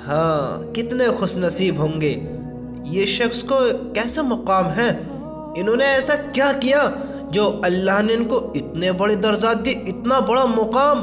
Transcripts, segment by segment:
ہاں کتنے خوش نصیب ہوں گے، یہ شخص کو کیسا مقام ہے، انہوں نے ایسا کیا کیا جو اللہ نے ان کو اتنے بڑے درجات دی، اتنا بڑا مقام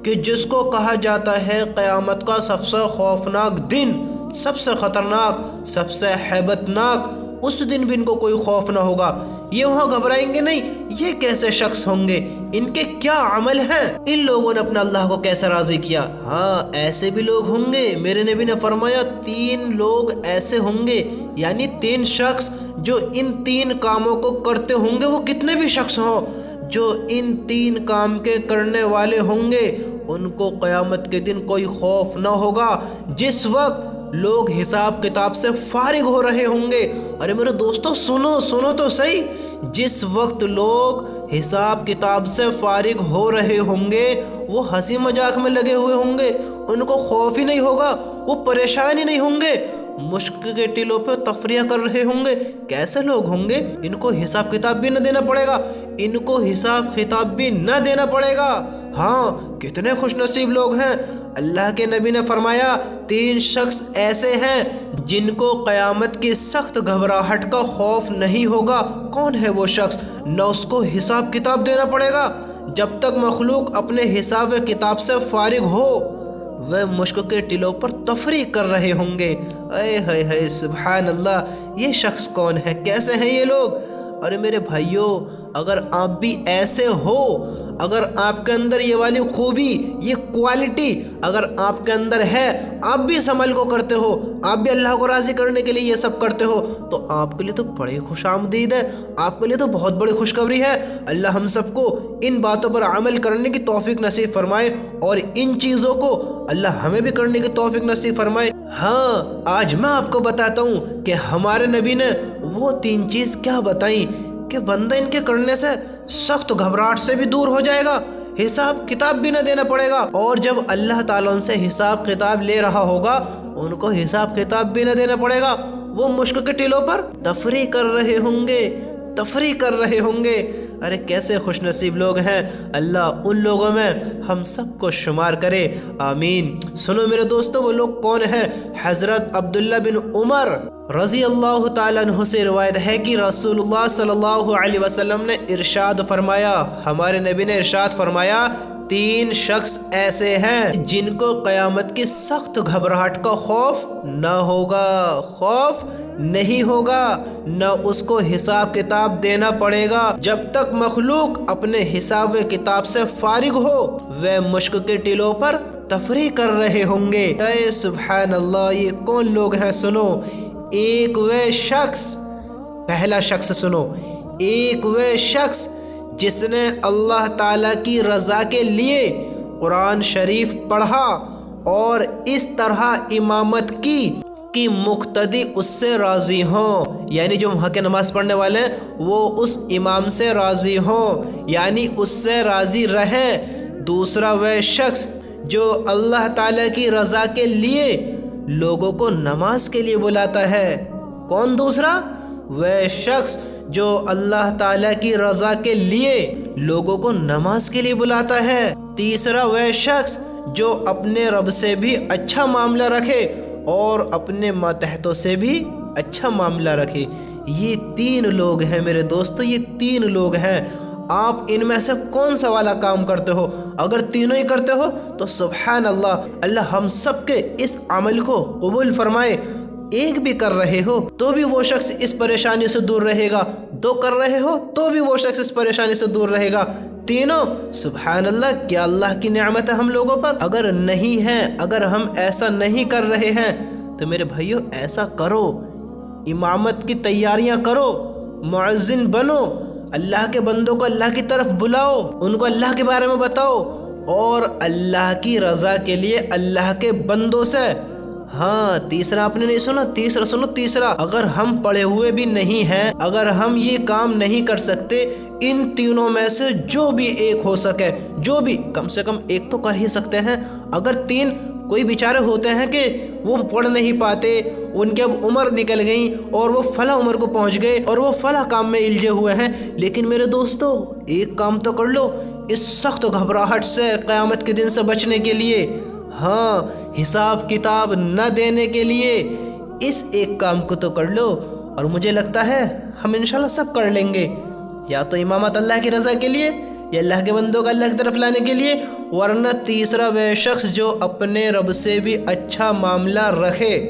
کہ جس کو کہا جاتا ہے قیامت کا سب سے خوفناک دن، سب سے خطرناک، سب سے ہیبت ناک، اس دن بھی ان کو کوئی خوف نہ ہوگا، یہ وہاں گھبرائیں گے نہیں۔ یہ کیسے شخص ہوں گے، ان کے کیا عمل ہیں، ان لوگوں نے اپنے اللہ کو کیسے راضی کیا۔ ہاں ایسے بھی لوگ ہوں گے، میرے نبی نے فرمایا 3 لوگ ایسے ہوں گے، یعنی 3 شخص جو ان 3 کاموں کو کرتے ہوں گے، وہ کتنے بھی شخص ہوں، جو ان 3 کام کے کرنے والے ہوں گے ان کو قیامت کے دن کوئی خوف نہ ہوگا۔ جس وقت لوگ حساب کتاب سے فارغ ہو رہے ہوں گے، ارے میرے دوستو سنو تو صحیح، جس وقت لوگ حساب کتاب سے فارغ ہو رہے ہوں گے وہ ہنسی مذاق میں لگے ہوئے ہوں گے، ان کو خوف ہی نہیں ہوگا، وہ پریشان ہی نہیں ہوں گے، مشق کے ٹیلوں پہ تفریح کر رہے ہوں گے۔ کیسے لوگ ہوں گے، ان کو حساب کتاب بھی نہ دینا پڑے گا، ان کو حساب کتاب بھی نہ دینا پڑے گا۔ ہاں کتنے خوش نصیب لوگ ہیں۔ اللہ کے نبی نے فرمایا 3 شخص ایسے ہیں جن کو قیامت کی سخت گھبراہٹ کا خوف نہیں ہوگا۔ کون ہے وہ شخص؟ نہ اس کو حساب کتاب دینا پڑے گا، جب تک مخلوق اپنے حساب کتاب سے فارغ ہو وہ مشق کے ٹلوں پر تفریح کر رہے ہوں گے۔ اے ہائے ہائے سبحان اللہ، یہ شخص کون ہے، کیسے ہیں یہ لوگ؟ ارے میرے بھائیوں، اگر آپ بھی ایسے ہو، اگر آپ کے اندر یہ والی خوبی، یہ کوالٹی اگر آپ کے اندر ہے، آپ بھی اس عمل کو کرتے ہو، آپ بھی اللہ کو راضی کرنے کے لیے یہ سب کرتے ہو، تو آپ کے لیے تو بڑے خوش آمدید ہے، آپ کے لیے تو بہت بڑی خوشخبری ہے۔ اللہ ہم سب کو ان باتوں پر عمل کرنے کی توفیق نصیب فرمائے، اور ان چیزوں کو اللہ ہمیں بھی کرنے کی توفیق نصیب فرمائے۔ ہاں آج میں آپ کو بتاتا ہوں کہ ہمارے نبی نے وہ 3 چیز کیا بتائیں کہ بندہ ان کے کرنے سے سخت گھبراہٹ سے بھی دور ہو جائے گا، حساب کتاب بھی نہ دینا پڑے گا، اور جب اللہ تعالیٰ ان سے حساب کتاب لے رہا ہوگا ان کو حساب کتاب بھی نہ دینا پڑے گا، وہ مشق کے ٹلوں پر تفریح کر رہے ہوں گے، تفریح کر رہے ہوں گے۔ ارے کیسے خوش نصیب لوگ ہیں، اللہ ان لوگوں میں ہم سب کو شمار کرے، آمین۔ سنو میرے دوستو وہ لوگ کون ہیں؟ حضرت عبداللہ بن عمر رضی اللہ تعالیٰ عنہ سے روایت ہے کہ رسول اللہ صلی اللہ علیہ وسلم نے ارشاد فرمایا، ہمارے نبی نے ارشاد فرمایا 3 شخص ایسے ہیں جن کو قیامت کی سخت گھبراہٹ کا خوف نہ ہوگا، خوف نہیں ہوگا، نہ اس کو حساب کتاب دینا پڑے گا، جب تک مخلوق اپنے حساب کتاب سے فارغ ہو وہ مشق کے ٹلوں پر تفریح کر رہے ہوں گے۔ اے سبحان اللہ، یہ کون لوگ ہیں؟ سنو، ایک وہ شخص، پہلا شخص سنو، ایک وہ شخص جس نے اللہ تعالیٰ کی رضا کے لیے قرآن شریف پڑھا اور اس طرح امامت کی کہ مقتدی اس سے راضی ہوں، یعنی جو وہاں کے نماز پڑھنے والے ہیں وہ اس امام سے راضی ہوں، یعنی اس سے راضی رہیں۔ دوسرا وہ شخص جو اللہ تعالیٰ کی رضا کے لیے لوگوں کو نماز کے لیے بلاتا ہے۔ کون دوسرا؟ وہ شخص جو اللہ تعالیٰ کی رضا کے لیے لوگوں کو نماز کے لیے بلاتا ہے۔ تیسرا وہ شخص جو اپنے رب سے بھی اچھا معاملہ رکھے اور اپنے ماتحتوں سے بھی اچھا معاملہ رکھے۔ یہ 3 لوگ ہیں میرے دوستو، یہ 3 لوگ ہیں۔ آپ ان میں سے کون سا والا کام کرتے ہو؟ اگر تینوں ہی کرتے ہو تو سبحان اللہ، اللہ ہم سب کے اس عمل کو قبول فرمائے۔ ایک بھی کر رہے ہو تو بھی وہ شخص اس پریشانی سے دور رہے گا، 2 کر رہے ہو تو بھی وہ شخص اس پریشانی سے دور رہے گا، 3 سبحان اللہ، کیا اللہ کی نعمت ہے ہم لوگوں پر۔ اگر نہیں ہے، اگر ہم ایسا نہیں کر رہے ہیں تو میرے بھائیو ایسا کرو، امامت کی تیاریاں کرو، مؤذن بنو، اللہ کے بندوں کو اللہ کی طرف بلاؤ، ان کو اللہ کے بارے میں بتاؤ، اور اللہ کی رضا کے لیے اللہ کے بندوں سے۔ ہاں تیسرا آپ نے نہیں سنا، تیسرا سنو، تیسرا اگر ہم پڑھے ہوئے بھی نہیں ہیں، اگر ہم یہ کام نہیں کر سکتے، ان تینوں میں سے جو بھی ایک ہو سکے، جو بھی کم سے کم ایک تو کر ہی سکتے ہیں۔ اگر 3 کوئی بیچارے ہوتے ہیں کہ وہ پڑھ نہیں پاتے، ان کی اب عمر نکل گئی اور وہ فلاں عمر کو پہنچ گئے اور وہ فلاں کام میں الجھے ہوئے ہیں، لیکن میرے دوستو ایک کام تو کر لو اس سخت گھبراہٹ سے، قیامت کے دن سے بچنے کے لیے۔ ہاں، حساب کتاب نہ دینے کے لیے اس ایک کام کو تو کر لو، اور مجھے لگتا ہے ہم انشاءاللہ سب کر لیں گے، یا تو امامت اللہ کی رضا کے لیے یا اللہ کے بندوں کو اللہ کی طرف لانے کے لیے، ورنہ تیسرا وہ شخص جو اپنے رب سے بھی اچھا معاملہ رکھے،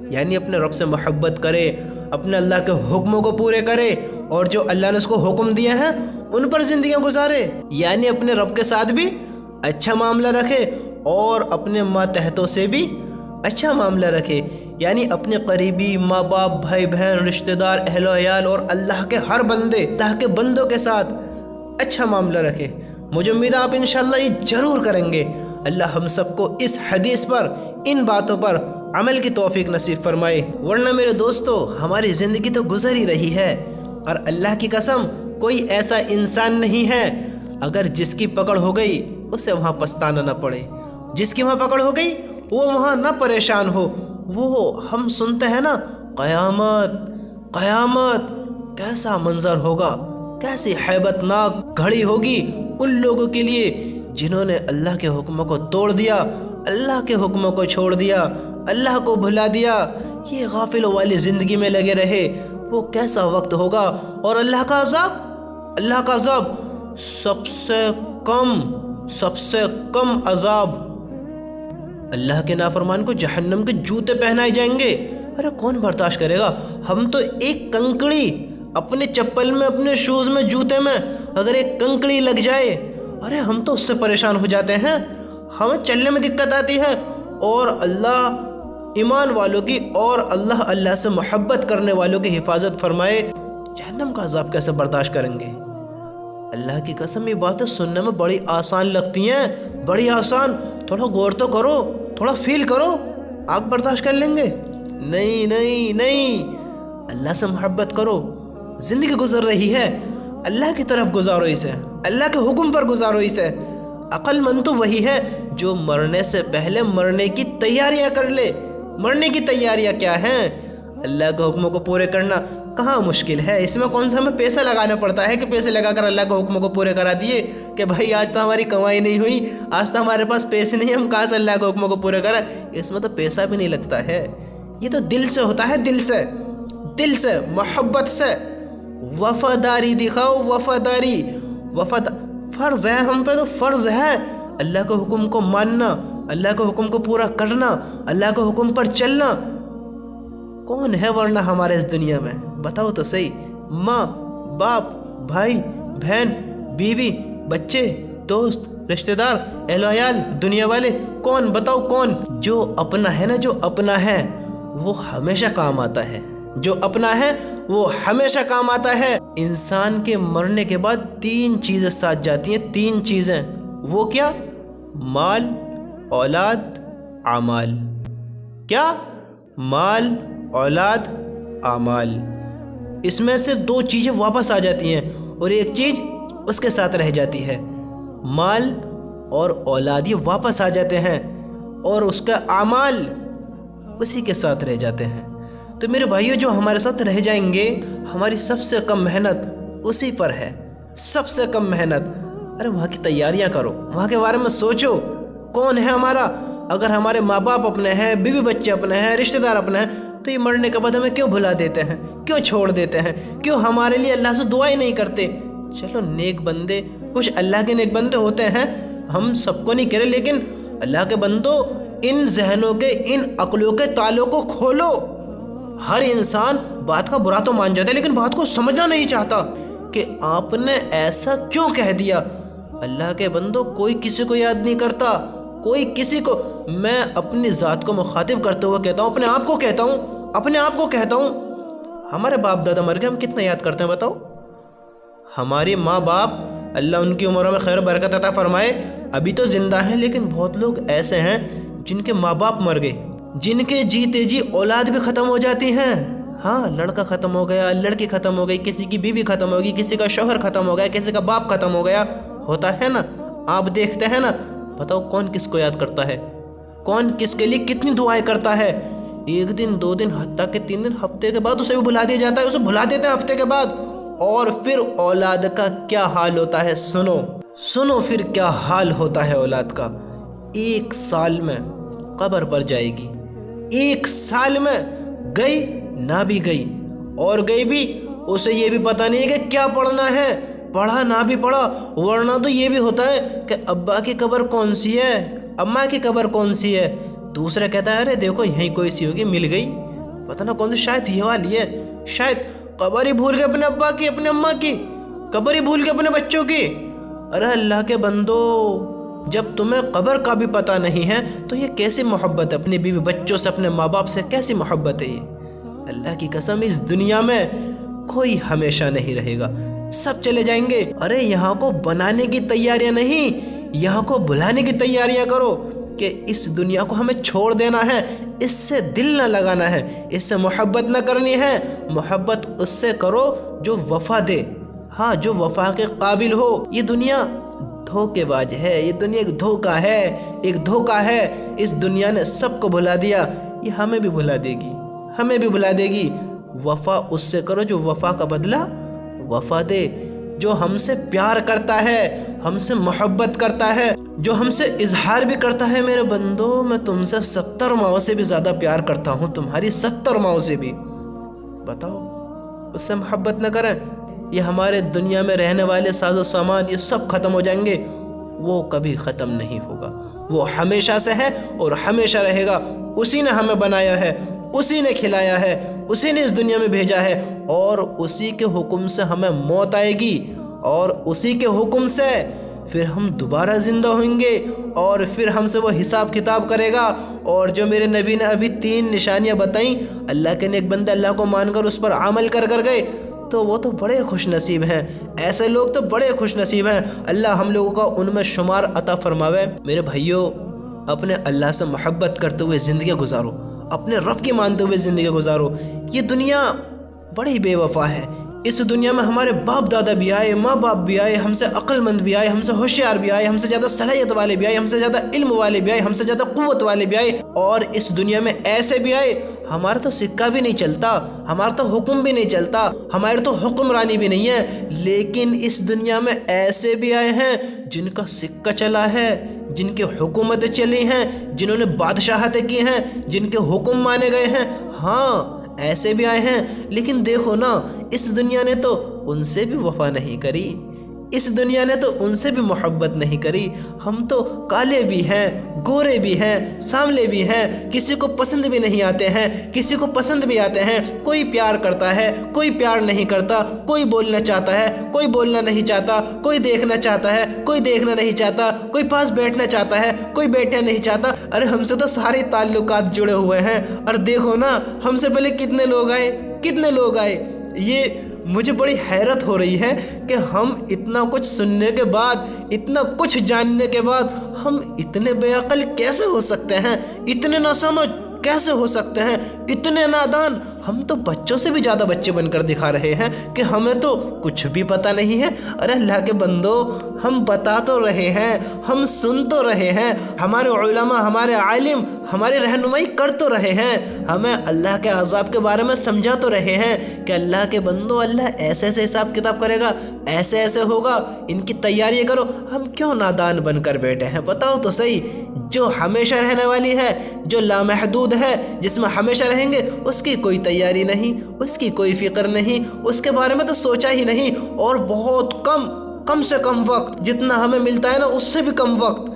یعنی اپنے رب سے محبت کرے، اپنے اللہ کے حکموں کو پورے کرے، اور جو اللہ نے اس کو حکم دیے ہیں ان پر زندگیاں گزارے، یعنی اپنے رب کے ساتھ بھی اچھا معاملہ رکھے اور اپنے ماتحتوں سے بھی اچھا معاملہ رکھے، یعنی اپنے قریبی ماں باپ، بھائی بہن، رشتہ دار، اہل و عیال اور اللہ کے ہر بندے، اللہ کے بندوں کے ساتھ اچھا معاملہ رکھے۔ مجھے امید ہے آپ انشاءاللہ یہ ضرور کریں گے۔ اللہ ہم سب کو اس حدیث پر، ان باتوں پر عمل کی توفیق نصیب فرمائے۔ ورنہ میرے دوستو، ہماری زندگی تو گزر ہی رہی ہے، اور اللہ کی قسم کوئی ایسا انسان نہیں ہے اگر جس کی پکڑ ہو گئی اسے وہاں پچھتانا نہ پڑے، جس کی وہاں پکڑ ہو گئی وہ وہاں نہ پریشان ہو۔ وہ ہم سنتے ہیں نا، قیامت قیامت، کیسا منظر ہوگا، کیسی ہیبت ناک گھڑی ہوگی ان لوگوں کے لیے جنہوں نے اللہ کے حکموں کو توڑ دیا، اللہ کے حکموں کو چھوڑ دیا، اللہ کو بھلا دیا، یہ غافلوں والی زندگی میں لگے رہے۔ وہ کیسا وقت ہوگا، اور اللہ کا عذاب سب سے کم عذاب، اللہ کے نافرمان کو جہنم کے جوتے پہنائے جائیں گے۔ ارے کون برداشت کرے گا؟ ہم تو ایک کنکڑی اپنے چپل میں، اپنے شوز میں، جوتے میں اگر ایک کنکڑی لگ جائے، ارے ہم تو اس سے پریشان ہو جاتے ہیں، ہمیں چلنے میں دقت آتی ہے، اور اللہ ایمان والوں کی اور اللہ سے محبت کرنے والوں کی حفاظت فرمائے، جہنم کا عذاب کیسے برداشت کریں گے؟ اللہ کی قسم یہ باتیں سننے میں بڑی آسان لگتی ہیں، بڑی آسان، تھوڑا غور تو کرو، تھوڑا فیل کرو، آگ برداشت کر لیں گے؟ نہیں، اللہ سے محبت کرو۔ زندگی گزر رہی ہے، اللہ کی طرف گزارو اسے، اللہ کے حکم پر گزارو اسے۔ عقل مند تو وہی ہے جو مرنے سے پہلے مرنے کی تیاریاں کر لے۔ مرنے کی تیاریاں کیا ہیں؟ اللہ کے حکموں کو پورے کرنا کہاں مشکل ہے؟ اس میں کون سا ہمیں پیسہ لگانا پڑتا ہے کہ پیسے لگا کر اللہ کے حکموں کو پورے کرا دیے کہ بھائی آج تو ہماری کمائی نہیں ہوئی، آج تو ہمارے پاس پیسے نہیں، ہم کہاں سے اللہ کے حکموں کو پورے کریں؟ اس میں تو پیسہ بھی نہیں لگتا ہے، یہ تو دل سے ہوتا ہے، دل سے محبت سے۔ وفاداری دکھاؤ، وفاداری فرض ہے ہم پہ، تو فرض ہے اللہ کے حکم کو ماننا، اللہ کے حکم کو پورا کرنا، اللہ کے حکم پر چلنا۔ کون ہے ورنہ ہمارے اس دنیا میں؟ بتاؤ تو صحیح، ماں باپ، بھائی بہن، بیوی، بچے، دوست، رشتہ دار، اہل و عیال، دنیا والے، کون؟ بتاؤ کون؟ جو اپنا ہے نا، جو اپنا ہے وہ ہمیشہ کام آتا ہے، جو اپنا ہے وہ ہمیشہ کام آتا ہے۔ انسان کے مرنے کے بعد 3 چیزیں ساتھ جاتی ہیں، 3 چیزیں، وہ کیا؟ مال، اولاد، اعمال۔ کیا؟ مال، اولاد، اعمال۔ اس میں سے 2 چیزیں واپس آ جاتی ہیں اور ایک چیز اس کے ساتھ رہ جاتی ہے۔ مال اور اولاد یہ واپس آ جاتے ہیں اور اس کا اعمال اسی کے ساتھ رہ جاتے ہیں۔ تو میرے بھائیو، جو ہمارے ساتھ رہ جائیں گے، ہماری سب سے کم محنت اسی پر ہے، سب سے کم محنت۔ ارے وہاں کی تیاریاں کرو، وہاں کے بارے میں سوچو، کون ہے ہمارا؟ اگر ہمارے ماں باپ اپنے ہیں، بیوی بچے اپنے ہیں، رشتہ دار اپنے ہیں، تو یہ مرنے کے بعد ہمیں کیوں بھلا دیتے ہیں، کیوں چھوڑ دیتے ہیں، کیوں ہمارے لیے اللہ سے دعا ہی نہیں کرتے؟ چلو نیک بندے، کچھ اللہ کے نیک بندے ہوتے ہیں، ہم سب کو نہیں کہہ رہے، لیکن اللہ کے بندوں، ان ذہنوں کے، ان عقلوں کے تالوں کو کھولو۔ ہر انسان بات کا برا تو مان جاتا ہے، لیکن بات کو سمجھنا نہیں چاہتا کہ آپ نے ایسا کیوں کہہ دیا۔ اللہ کے بندوں، کوئی کسی کو یاد نہیں کرتا، کوئی کسی کو۔ میں اپنی ذات کو مخاطب کرتے ہوئے کہتا ہوں، اپنے آپ کو کہتا ہوں، ہمارے باپ دادا مر گئے، ہم کتنا یاد کرتے ہیں بتاؤ؟ ہمارے ماں باپ، اللہ ان کی عمروں میں خیر و برکت عطا فرمائے، ابھی تو زندہ ہیں، لیکن بہت لوگ ایسے ہیں جن کے ماں باپ مر گئے، جن کے جیتے جی اولاد بھی ختم ہو جاتی ہیں۔ ہاں، لڑکا ختم ہو گیا، لڑکی ختم ہو گئی، کسی کی بیوی ختم ہو گئی، کسی کا شوہر ختم ہو گیا، کسی کا باپ ختم ہو گیا، ہوتا ہے نا؟ آپ دیکھتے ہیں نا؟ بتاؤ کون کس کو یاد کرتا ہے؟ کون کس کے لیے کتنی دعائیں کرتا ہے؟ 1 دن 2 دن، حتیٰ کہ 3 دن، ہفتے کے بعد اسے بھی بھلا دیا جاتا ہے، اسے بھلا دیتے ہیں ہفتے کے بعد۔ اور پھر اولاد کا کیا حال ہوتا ہے؟ سنو پھر کیا حال ہوتا ہے اولاد کا۔ 1 سال میں قبر پر جائے گی، 1 سال میں گئی نہ بھی گئی، اور گئی بھی اسے یہ بھی پتہ نہیں ہے کہ کیا پڑھنا ہے، پڑھا نہ بھی پڑھا، ورنہ تو یہ بھی ہوتا ہے کہ ابا کی قبر کون سی ہے، اماں کی قبر کون سی ہے، دوسرا کہتا ہے ارے دیکھو یہیں کوئی سی ہوگی، مل گئی، پتہ نہ کون سی، شاید یہ والی ہے، شاید قبر ہی بھول گئے اپنے ابا کی، اپنے اماں کی، قبر ہی بھول گئے اپنے بچوں کی۔ ارے اللہ کے بندو، جب تمہیں قبر کا بھی پتہ نہیں ہے تو یہ کیسی محبت ہے اپنی بیوی بچوں سے، اپنے ماں باپ سے، کیسی محبت ہے یہ؟ اللہ کی قسم اس دنیا میں کوئی ہمیشہ نہیں رہے گا، سب چلے جائیں گے۔ ارے یہاں کو بنانے کی تیاریاں نہیں، یہاں کو بلانے کی تیاریاں کرو کہ اس دنیا کو ہمیں چھوڑ دینا ہے، اس سے دل نہ لگانا ہے، اس سے محبت نہ کرنی ہے، محبت اس سے کرو جو وفا دے، ہاں جو وفا کے قابل ہو۔ یہ دنیا دھوکے باز ہے، یہ دنیا ایک دھوکہ ہے، ایک دھوکہ ہے۔ اس دنیا نے سب کو بھلا دیا، یہ ہمیں بھی بھلا دے گی، ہمیں بھی بھلا دے گی۔ وفا اس سے کرو جو وفا کا بدلہ وفا دے، جو ہم سے پیار کرتا ہے، ہم سے محبت کرتا ہے، جو ہم سے اظہار بھی کرتا ہے میرے بندو میں تم سے 70 ماؤں سے بھی زیادہ پیار کرتا ہوں، تمہاری 70 ماؤں سے بھی، بتاؤ اس سے محبت نہ کریں؟ یہ ہمارے دنیا میں رہنے والے ساز و سامان یہ سب ختم ہو جائیں گے، وہ کبھی ختم نہیں ہوگا، وہ ہمیشہ سے ہے اور ہمیشہ رہے گا۔ اسی نے ہمیں بنایا ہے، اسی نے کھلایا ہے، اسی نے اس دنیا میں بھیجا ہے، اور اسی کے حکم سے ہمیں موت آئے گی، اور اسی کے حکم سے پھر ہم دوبارہ زندہ ہوئیں گے، اور پھر ہم سے وہ حساب کتاب کرے گا۔ اور جو میرے نبی نے ابھی 3 نشانیاں بتائیں، اللہ کے نیک بندے اللہ کو مان کر اس پر عمل کر گئے تو وہ تو بڑے خوش نصیب ہیں، ایسے لوگ تو بڑے خوش نصیب ہیں۔ اللہ ہم لوگوں کا ان میں شمار عطا فرماوے۔ میرے بھائیوں، اپنے اللہ سے محبت کرتے ہوئے زندگی گزارو، اپنے رب کی مانتے ہوئے زندگی گزارو۔ یہ دنیا بڑی بے وفا ہے، اس دنیا میں ہمارے باپ دادا بھی آئے، ماں باپ بھی آئے، ہم سے عقل مند بھی آئے، ہم سے ہوشیار بھی آئے، ہم سے زیادہ صلاحیت والے بھی آئے، ہم سے زیادہ علم والے بھی آئے، ہم سے زیادہ قوت والے بھی آئے، اور اس دنیا میں ایسے بھی آئے ہمارا تو سکہ بھی نہیں چلتا، ہمارا تو حکم بھی نہیں چلتا، ہمارے تو حکمرانی بھی نہیں ہے، لیکن اس دنیا میں ایسے بھی آئے ہیں جن کا سکہ چلا ہے، جن کی حکومتیں چلی ہیں، جنہوں نے بادشاہتیں کی ہیں، جن کے حکم مانے گئے ہیں، ہاں ایسے بھی آئے ہیں۔ لیکن دیکھو نا، اس دنیا نے تو ان سے بھی وفا نہیں کری، اس دنیا نے تو ان سے بھی محبت نہیں کری۔ ہم تو کالے بھی ہیں، گورے بھی ہیں، سانولے بھی ہیں، کسی کو پسند بھی نہیں آتے ہیں، کسی کو پسند بھی آتے ہیں، کوئی پیار کرتا ہے، کوئی پیار نہیں کرتا، کوئی بولنا چاہتا ہے، کوئی بولنا نہیں چاہتا، کوئی دیکھنا چاہتا ہے، کوئی دیکھنا نہیں چاہتا، کوئی پاس بیٹھنا چاہتا ہے، کوئی بیٹھنا نہیں چاہتا۔ ارے ہم سے تو سارے تعلقات جڑے ہوئے ہیں، اور دیکھو نا ہم سے پہلے کتنے لوگ آئے، کتنے لوگ آئے۔ یہ مجھے بڑی حیرت ہو رہی ہے کہ ہم اتنا کچھ سننے کے بعد، اتنا کچھ جاننے کے بعد، ہم اتنے بے عقل کیسے ہو سکتے ہیں، اتنے ناسمجھ کیسے ہو سکتے ہیں، اتنے نادان۔ ہم تو بچوں سے بھی زیادہ بچے بن کر دکھا رہے ہیں کہ ہمیں تو کچھ بھی پتہ نہیں ہے۔ ارے اللہ کے بندو، ہم بتا تو رہے ہیں، ہم سن تو رہے ہیں، ہمارے علماء، ہمارے عالم ہماری رہنمائی کر تو رہے ہیں، ہمیں اللہ کے عذاب کے بارے میں سمجھا تو رہے ہیں کہ اللہ کے بندو اللہ ایسے ایسے حساب کتاب کرے گا، ایسے ایسے ہوگا، ان کی تیاری کرو۔ ہم کیوں نادان بن کر بیٹھے ہیں؟ بتاؤ تو صحیح۔ جو ہمیشہ رہنے والی ہے، جو لامحدود ہے، جس میں ہمیشہ رہیں گے، اس کی کوئی تیاری نہیں، اس کی کوئی فکر نہیں، اس کے بارے میں تو سوچا ہی نہیں۔ اور بہت کم سے کم وقت، جتنا ہمیں ملتا ہے نا اس سے بھی کم وقت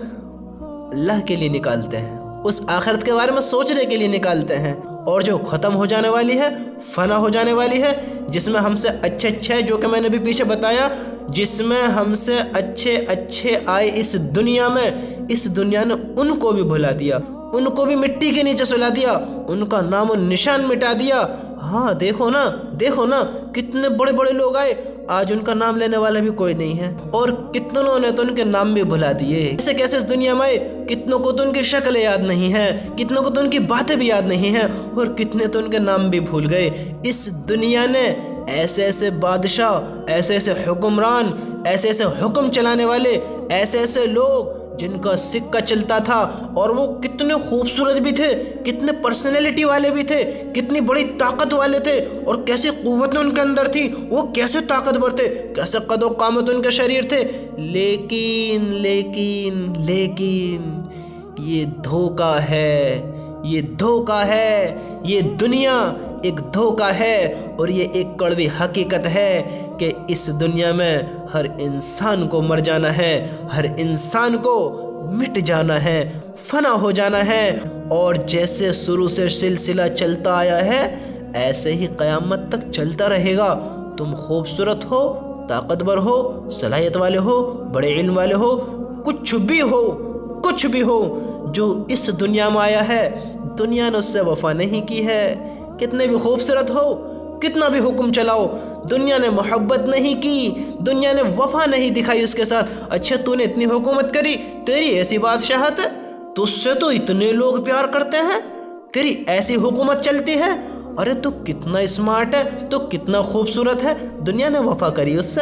اللہ کے لیے نکالتے ہیں، اس آخرت کے بارے میں سوچنے کے لیے نکالتے ہیں۔ اور جو ختم ہو جانے والی ہے، فنا ہو جانے والی ہے، جس میں ہم سے اچھے جو کہ میں نے بھی پیچھے بتایا، جس میں ہم سے اچھے آئے اس دنیا میں، اس دنیا نے ان کو بھی بھلا دیا، ان کو بھی مٹی کے نیچے سلا دیا، ان کا نام و نشان مٹا دیا۔ ہاں دیکھو نا کتنے بڑے بڑے لوگ آئے، آج ان کا نام لینے والا بھی کوئی نہیں ہے، اور کتنوں نے تو ان کے نام بھی بھلا دیے۔ کیسے اس دنیا میں آئے، کتنوں کو تو ان کی شکلیں یاد نہیں ہیں، کتنوں کو تو ان کی باتیں بھی یاد نہیں ہیں، اور کتنے تو ان کے نام بھی بھول گئے۔ اس دنیا نے ایسے بادشاہ، ایسے حکمران، ایسے حکم چلانے والے، ایسے لوگ جن کا سکہ چلتا تھا، اور وہ کتنے خوبصورت بھی تھے، کتنے پرسنالٹی والے بھی تھے، کتنی بڑی طاقت والے تھے، اور کیسی قوت ان کے اندر تھی، وہ کیسے طاقتور تھے، کیسے قد و قامت ان کے شریر تھے۔ لیکن یہ دھوکہ ہے، یہ دھوکہ ہے، یہ دنیا ایک دھوکہ ہے، اور یہ ایک کڑوی حقیقت ہے کہ اس دنیا میں ہر انسان کو مر جانا ہے، ہر انسان کو مٹ جانا ہے، فنا ہو جانا ہے، اور جیسے شروع سے سلسلہ چلتا آیا ہے ایسے ہی قیامت تک چلتا رہے گا۔ تم خوبصورت ہو، طاقتور ہو، صلاحیت والے ہو، بڑے علم والے ہو، کچھ بھی ہو، کچھ بھی ہو، جو اس دنیا میں آیا ہے دنیا نے اس سے وفا نہیں کی ہے۔ کتنے بھی خوبصورت ہو، کتنا بھی حکم چلاؤ، دنیا نے محبت نہیں کی، دنیا نے وفا نہیں دکھائی اس کے ساتھ۔ اچھا تو نے اتنی حکومت کری، تیری ایسی بادشاہت ہے، تجھ سے تو اتنے لوگ پیار کرتے ہیں، تیری ایسی حکومت چلتی ہے، ارے تو کتنا اسمارٹ ہے، تو کتنا خوبصورت ہے، دنیا نے وفا کری اس سے؟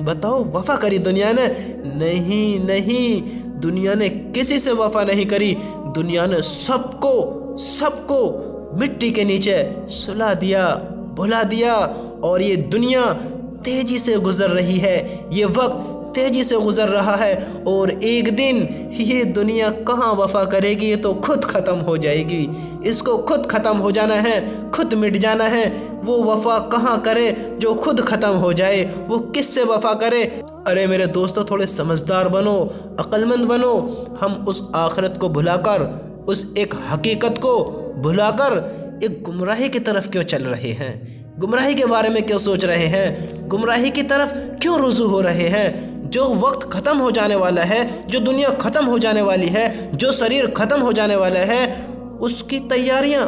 بتاؤ، وفا کری دنیا نے؟ نہیں نہیں، دنیا نے کسی سے وفا نہیں کری، دنیا نے سب کو مٹی کے نیچے سلا دیا، بھلا دیا، اور یہ دنیا تیزی سے گزر رہی ہے، یہ وقت تیزی سے گزر رہا ہے، اور ایک دن یہ دنیا کہاں وفا کرے گی، یہ تو خود ختم ہو جائے گی، اس کو خود ختم ہو جانا ہے، خود مٹ جانا ہے۔ وہ وفا کہاں کرے جو خود ختم ہو جائے، وہ کس سے وفا کرے؟ ارے میرے دوستو، تھوڑے سمجھدار بنو، عقل مند بنو۔ ہم اس آخرت کو بھلا کر، اس ایک حقیقت کو بھلا کر ایک گمراہی کی طرف کیوں چل رہے ہیں؟ گمراہی کے بارے میں کیوں سوچ رہے ہیں؟ گمراہی کی طرف کیوں رجوع ہو رہے ہیں؟ جو وقت ختم ہو جانے والا ہے، جو دنیا ختم ہو جانے والی ہے، جو شریر ختم ہو جانے والا ہے، اس کی تیاریاں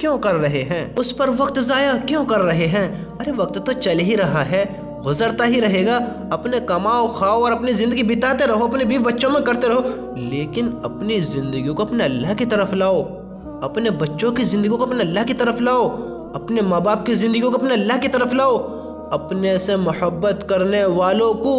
کیوں کر رہے ہیں؟ اس پر وقت ضائع کیوں کر رہے ہیں؟ ارے وقت تو چل ہی رہا ہے، گزرتا ہی رہے گا، اپنے کماؤ کھاؤ اور اپنی زندگی بتاتے رہو، اپنے بیوی بچوں میں کرتے رہو، لیکن اپنی زندگی کو اپنے اللہ کی طرف لاؤ، اپنے بچوں کی زندگی کو اپنے اللہ کی طرف لاؤ، اپنے ماں باپ کی زندگی کو اپنے اللہ کی طرف لاؤ، اپنے سے محبت کرنے والوں کو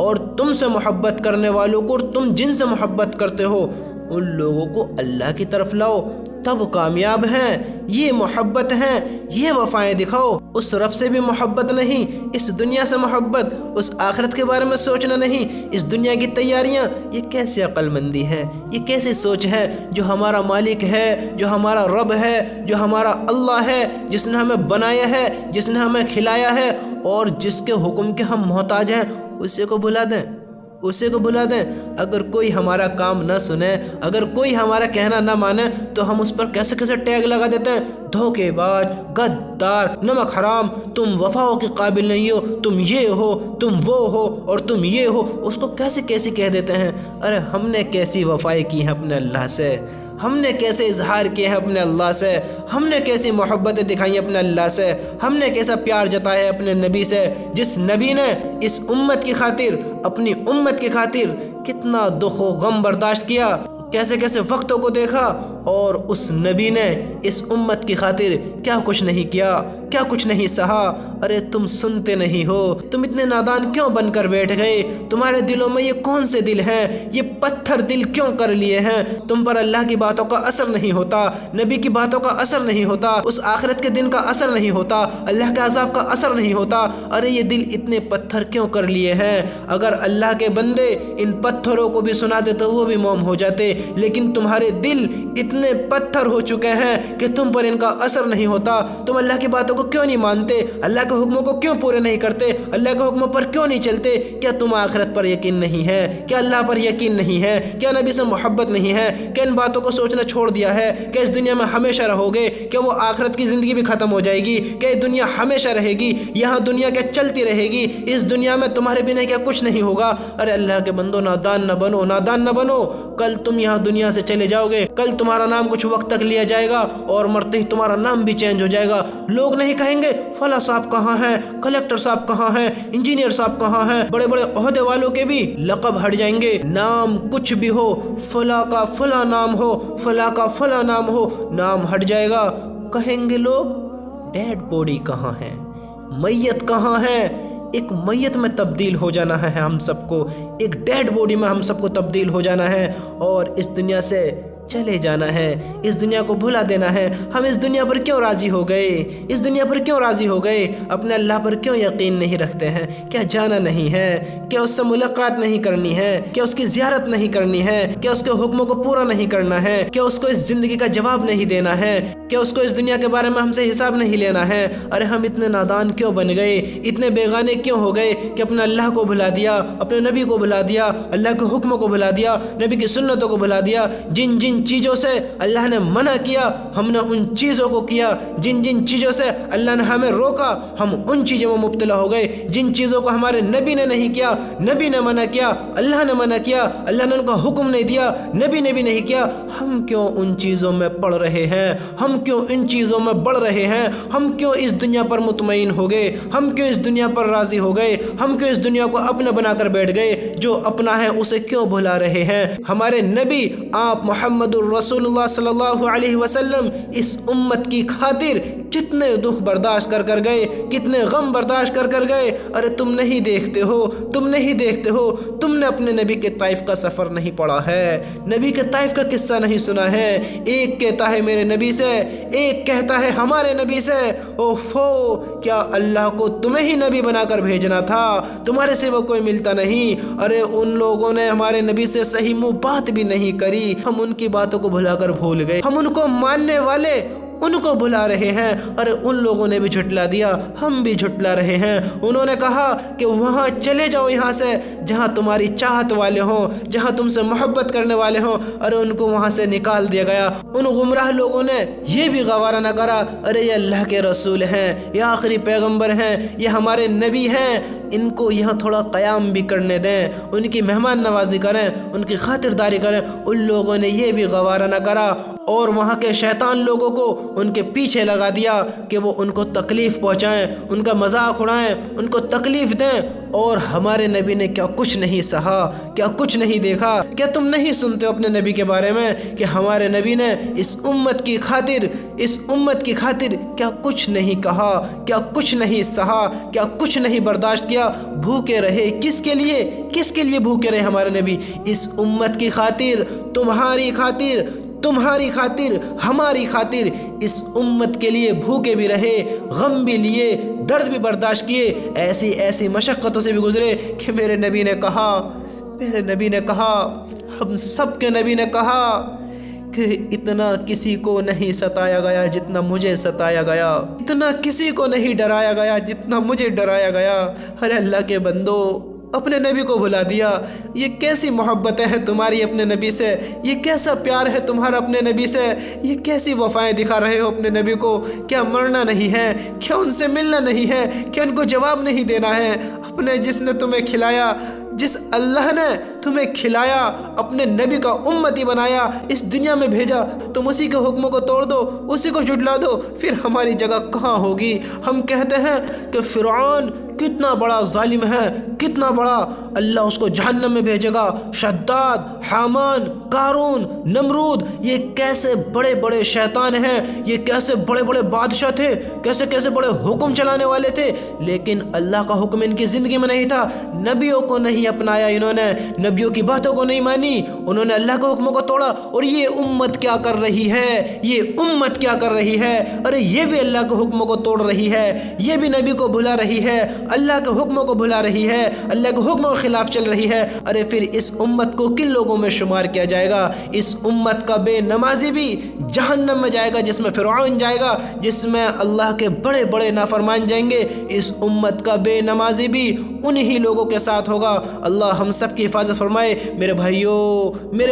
اور تم سے محبت کرنے والوں کو، اور تم جن سے محبت کرتے ہو ان لوگوں کو اللہ کی طرف لاؤ، تب کامیاب ہیں۔ یہ محبت ہیں، یہ وفائیں دکھاؤ۔ اس رب سے بھی محبت نہیں، اس دنیا سے محبت، اس آخرت کے بارے میں سوچنا نہیں، اس دنیا کی تیاریاں، یہ کیسی عقل مندی ہے، یہ کیسی سوچ ہے؟ جو ہمارا مالک ہے، جو ہمارا رب ہے، جو ہمارا اللہ ہے، جس نے ہمیں بنایا ہے، جس نے ہمیں کھلایا ہے، اور جس کے حکم کے ہم محتاج ہیں، اسی کو بھلا دیں، اسی کو بھلا دیں۔ اگر کوئی ہمارا کام نہ سنے، اگر کوئی ہمارا کہنا نہ مانے، تو ہم اس پر کیسے کیسے ٹیگ لگا دیتے ہیں، دھوکے باز، غدار، نمک حرام، تم وفاؤں کے قابل نہیں ہو، تم یہ ہو، تم وہ ہو، اور تم یہ ہو، اس کو کیسے کیسے کہہ دیتے ہیں۔ ارے ہم نے کیسی وفائیں کی ہیں اپنے اللہ سے، ہم نے کیسے اظہار کیے ہیں اپنے اللہ سے، ہم نے کیسی محبتیں دکھائی اپنے اللہ سے، ہم نے کیسا پیار جتایا ہے اپنے نبی سے، جس نبی نے اس امت کی خاطر، اپنی امت کی خاطر کتنا دکھ و غم برداشت کیا، کیسے کیسے وقتوں کو دیکھا، اور اس نبی نے اس امت کی خاطر کیا کچھ نہیں کیا، کیا کچھ نہیں سہا۔ ارے تم سنتے نہیں ہو، تم اتنے نادان کیوں بن کر بیٹھ گئے؟ تمہارے دلوں میں یہ کون سے دل ہیں؟ یہ پتھر دل کیوں کر لیے ہیں؟ تم پر اللہ کی باتوں کا اثر نہیں ہوتا، نبی کی باتوں کا اثر نہیں ہوتا، اس آخرت کے دن کا اثر نہیں ہوتا، اللہ کے عذاب کا اثر نہیں ہوتا۔ ارے یہ دل اتنے پتھر کیوں کر لیے ہیں؟ اگر اللہ کے بندے ان پتھروں کو بھی سناتے تو وہ بھی موم ہو جاتے، لیکن تمہارے دل اتنے پتھر ہو چکے ہیں کہ تم پر ان کا اثر نہیں ہوتا۔ تم اللہ کی باتوں کو کیوں نہیں مانتے؟ اللہ کے حکموں کو کیوں پورے نہیں کرتے؟ اللہ کے حکموں پر کیوں نہیں چلتے؟ کیا تم آخرت پر یقین نہیں ہے؟ کیا اللہ پر یقین نہیں ہے؟ کیا نبی سے محبت نہیں ہے؟ کیا ان باتوں کو سوچنا چھوڑ دیا ہے؟ کیا اس دنیا میں ہمیشہ رہو گے؟ کیا وہ آخرت کی زندگی بھی ختم ہو جائے گی؟ کیا یہ دنیا ہمیشہ رہے گی؟ یہاں دنیا کیا چلتی رہے گی؟ اس دنیا میں تمہارے بنا کیا کچھ نہیں ہوگا؟ ارے اللہ کے بندو، نادان نہ بنو، نادان نہ بنو۔ کل تم یہاں دنیا سے چلے جاؤ گے، کل تمہارا نام کچھ وقت تک لیا جائے گا، اور مرتے ہی تمہارا نام بھی چینج ہو جائے گا۔ لوگ نہیں کہیں گے فلاں صاحب کہاں ہیں، کلیکٹر صاحب کہاں ہیں، انجینئر صاحب کہاں ہیں، بڑے بڑے عہدے والوں کے بھی لقب ہٹ جائیں گے۔ نام کچھ بھی ہو، فلاں کا فلاں نام ہو، فلاں کا فلاں نام ہو، نام ہٹ جائے گا۔ کہیں گے لوگ ڈیڈ باڈی کہاں ہے، میت کہاں ہے؟ ایک میت میں تبدیل ہو جانا ہے ہم سب کو، ایک ڈیڈ باڈی میں ہم سب کو تبدیل ہو جانا ہے، اور اس دنیا سے چلے جانا ہے، اس دنیا کو بھلا دینا ہے۔ ہم اس دنیا پر کیوں راضی ہو گئے؟ اس دنیا پر کیوں راضی ہو گئے؟ اپنے اللہ پر کیوں یقین نہیں رکھتے ہیں؟ کیا جانا نہیں ہے؟ کیا اس سے ملاقات نہیں کرنی ہے؟ کیا اس کی زیارت نہیں کرنی ہے؟ کیا اس کے حکموں کو پورا نہیں کرنا ہے؟ کیا اس کو اس زندگی کا جواب نہیں دینا ہے؟ کیا اس کو اس دنیا کے بارے میں ہم سے حساب نہیں لینا ہے؟ ارے ہم اتنے نادان کیوں بن گئے؟ اتنے بیگانے کیوں ہو گئے کہ اپنے اللہ کو بھلا دیا، اپنے نبی کو بھلا دیا، اللہ کے حکموں کو بھلا دیا، نبی کی سنتوں کو بھلا دیا؟ جن جن چیزوں سے اللہ نے منع کیا ہم نے ان چیزوں کو کیا، جن جن چیزوں سے اللہ نے ہمیں روکا ہم ان چیزوں میں مبتلا ہو گئے، جن چیزوں کو ہمارے نبی نے نہیں کیا، نبی نے منع کیا، اللہ نے منع کیا، اللہ نے ان کا حکم نہیں دیا، نبی نے بھی نہیں کیا، ہم کیوں ان چیزوں میں پڑ رہے ہیں؟ ہم کیوں ان چیزوں میں بڑھ رہے ہیں؟ ہم کیوں اس دنیا پر مطمئن ہو گئے؟ ہم کیوں اس دنیا پر راضی ہو گئے؟ ہم کیوں اس دنیا کو اپنا بنا کر بیٹھ گئے؟ جو اپنا ہے اسے کیوں بھلا رہے ہیں؟ ہمارے نبی آپ محمد الرسول اللہ صلی اللہ علیہ وسلم اس امت کی خاطر کتنے دکھ برداشت کر کر گئے، کتنے غم برداشت کر کر گئے۔ ارے تم نہیں دیکھتے ہو، تم نہیں دیکھتے ہو، تم نے اپنے نبی کے طائف کا سفر نہیں پڑھا ہے، نبی کے طائف کا قصہ نہیں سنا ہے۔ ایک کہتا ہے میرے نبی سے، ایک کہتا ہے ہمارے نبی سے، اوفو کیا اللہ کو تمہیں ہی نبی بنا کر بھیجنا تھا؟ تمہارے سوا کوئی ملتا نہیں۔ ارے ان لوگوں نے ہمارے نبی سے صحیح منہ بات بھی نہیں کری، ہم ان کی باتوں کو بھلا کر بھول گئے، ہم ان کو ماننے والے ان کو بھلا رہے ہیں۔ اور ان لوگوں نے بھی جھٹلا دیا، ہم بھی جھٹلا رہے ہیں۔ انہوں نے کہا کہ وہاں چلے جاؤ یہاں سے جہاں تمہاری چاہت والے ہوں، جہاں تم سے محبت کرنے والے ہوں، اور ان کو وہاں سے نکال دیا گیا۔ ان گمراہ لوگوں نے یہ بھی گوارا نہ کرا، ارے یہ اللہ کے رسول ہیں، یہ آخری پیغمبر ہیں، یہ ہمارے نبی ہیں، ان کو یہاں تھوڑا قیام بھی کرنے دیں، ان کی مہمان نوازی کریں، ان کی خاطرداری کریں۔ ان لوگوں نے یہ بھی گوارا نہ کرا اور وہاں کے شیطان لوگوں کو ان کے پیچھے لگا دیا کہ وہ ان کو تکلیف پہنچائیں، ان کا مذاق اڑائیں، ان کو تکلیف دیں۔ اور ہمارے نبی نے کیا کچھ نہیں سہا، کیا کچھ نہیں دیکھا؟ کیا تم نہیں سنتے اپنے نبی کے بارے میں کہ ہمارے نبی نے اس امت کی خاطر کیا کچھ نہیں کہا، کیا کچھ نہیں سہا، کیا کچھ نہیں برداشت کیا؟ بھوکے رہے کس کے لیے بھوکے رہے ہمارے نبی؟ اس امت کی خاطر، تمہاری خاطر، ہماری خاطر، اس امت کے لیے بھوکے بھی رہے، غم بھی لیے، درد بھی برداشت کیے، ایسی مشقتوں سے بھی گزرے کہ میرے نبی نے کہا، ہم سب کے نبی نے کہا کہ اتنا کسی کو نہیں ستایا گیا جتنا مجھے ستایا گیا، اتنا کسی کو نہیں ڈرایا گیا جتنا مجھے ڈرایا گیا۔ ارے اللہ کے بندو، اپنے نبی کو بھلا دیا۔ یہ کیسی محبتیں ہیں تمہاری اپنے نبی سے، یہ کیسا پیار ہے تمہارا اپنے نبی سے، یہ کیسی وفائیں دکھا رہے ہو اپنے نبی کو؟ کیا مرنا نہیں ہے؟ کیا ان سے ملنا نہیں ہے؟ کیا ان کو جواب نہیں دینا ہے؟ اپنے جس نے تمہیں کھلایا، جس اللہ نے تمہیں کھلایا، اپنے نبی کا امتی بنایا، اس دنیا میں بھیجا، تم اسی کے حکموں کو توڑ دو، اسی کو جھٹلا دو، پھر ہماری جگہ کہاں ہوگی؟ ہم کہتے ہیں کہ فرعون کتنا بڑا ظالم ہے، کتنا بڑا، اللہ اس کو جہنم میں بھیجے گا۔ شداد، حامان، قارون، نمرود، یہ کیسے بڑے بڑے شیطان ہیں، یہ کیسے بڑے بڑے بادشاہ تھے، کیسے بڑے حکم چلانے والے تھے، لیکن اللہ کا حکم ان کی زندگی میں نہیں تھا۔ نبیوں کو نہیں اپنایا انہوں نے، نبیوں کی باتوں کو نہیں مانی، انہوں نے اللہ کے حکموں کو توڑا۔ اور یہ امت کیا کر رہی ہے؟ ارے یہ بھی اللہ کے حکموں کو توڑ رہی ہے، یہ بھی نبی کو بھلا رہی ہے، اللہ کے حکموں کو بھلا رہی ہے، اللہ کے حکموں کے خلاف چل رہی ہے۔ ارے پھر اس امت کو کن لوگوں میں شمار کیا جائے گا؟ اس امت کا بے نمازی بھی جہنم میں جائے گا، جس میں فرعون جائے گا، جس میں اللہ کے بڑے بڑے نافرمان جائیں گے۔ اس امت کا بے نمازی بھی انہی لوگوں کے ساتھ ہوگا۔ اللہ ہم سب کی حفاظت فرمائے۔ میرے